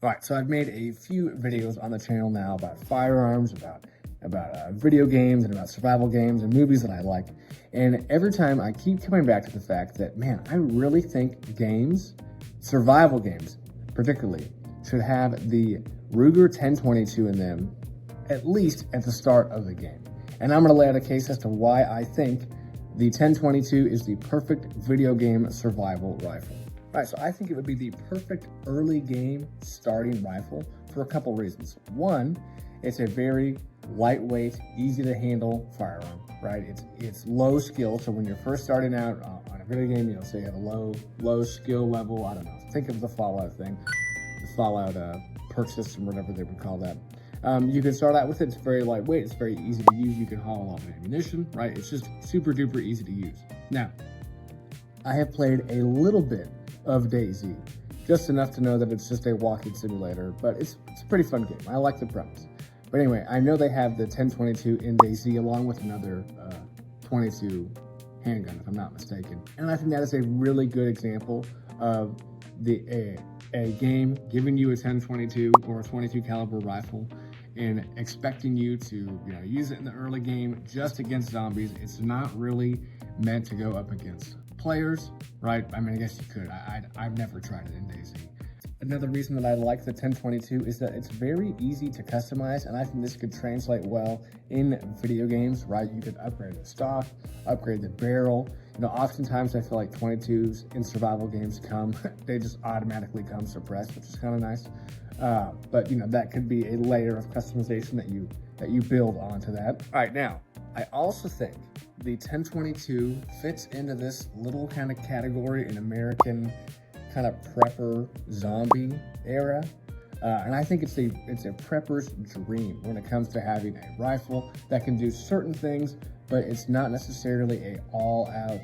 All right, so I've made a few videos on the channel now about firearms, about video games, and about survival games and movies that I like. And every time I keep coming back to the fact that, man, I really think games, survival games particularly, should have the Ruger 10/22 in them, at least at the start of the game. And I'm gonna lay out a case as to why I think the 10/22 is the perfect video game survival rifle. All right, so I think it would be the perfect early game starting rifle for a couple reasons. One, it's a very lightweight, easy to handle firearm, right? It's low skill, so when you're first starting out on a video game, you know, say you have a low skill level, I don't know, think of the Fallout thing, the Fallout perk system, whatever they would call that. You can start out with it, it's very lightweight, it's very easy to use, you can haul a lot of ammunition, right? It's just super duper easy to use. Now, I have played a little bit of DayZ, just enough to know that it's just a walking simulator, but it's a pretty fun game. I like the premise. But anyway, I know they have the 10/22 in DayZ along with another 22 handgun, if I'm not mistaken. And I think that is a really good example of a game giving you a 10/22 or a 22 caliber rifle and expecting you to, use it in the early game just against zombies. It's not really meant to go up against players, right? I mean, I guess you could. I've never tried it in DayZ. Another reason that I like the 10/22 is that it's very easy to customize, and I think this could translate well in video games, right? You could upgrade the stock, upgrade the barrel. Oftentimes I feel like 22s in survival games they just automatically come suppressed, which is kind of nice. But that could be a layer of customization that you build onto that. All right, now, I also think the 10/22 fits into this little kind of category in American kind of prepper zombie era. And I think it's a prepper's dream when it comes to having a rifle that can do certain things, but it's not necessarily a all-out,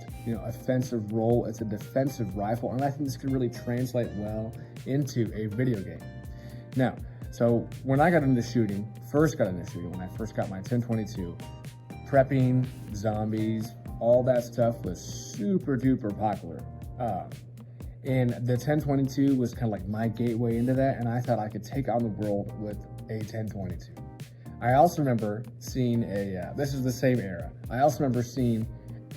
offensive role. It's a defensive rifle, and I think this could really translate well into a video game. Now, so when I first got into shooting, when I first got my 10/22, prepping, zombies, all that stuff was super duper popular. And the 10/22 was kind of like my gateway into that, and I thought I could take on the world with a 10/22. I also remember seeing this is the same era. I also remember seeing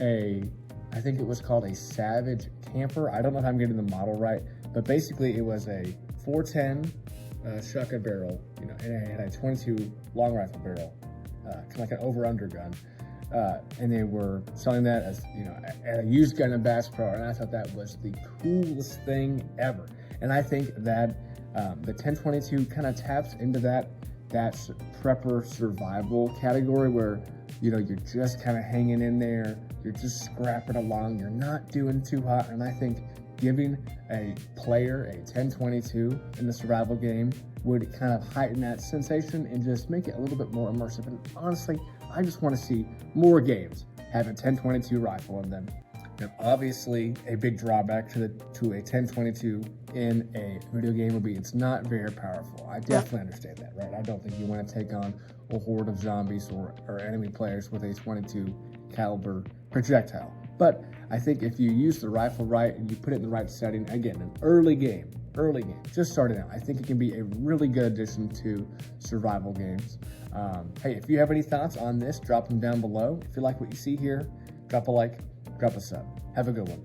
I think it was called a Savage Camper. I don't know if I'm getting the model right, but basically it was a 410 shotgun barrel, and it had a 22 long rifle barrel, kind of like an over-under gun. And they were selling that as, at a used gun in Bass Pro, and I thought that was the coolest thing ever. And I think that the 10/22 kind of taps into that prepper survival category where, you're just kind of hanging in there, you're just scrapping along, you're not doing too hot, and I think giving a player a 10/22 in the survival game would kind of heighten that sensation and just make it a little bit more immersive. And honestly, I just want to see more games have a 10/22 rifle in them. Now, obviously, a big drawback to a 10/22 in a video game would be it's not very powerful. I definitely understand that, right? I don't think you want to take on a horde of zombies or enemy players with a 22 caliber projectile. But I think if you use the rifle right and you put it in the right setting, again, an early game, just starting out, I think it can be a really good addition to survival games. Hey, if you have any thoughts on this, drop them down below. If you like what you see here, drop a like, drop a sub. Have a good one.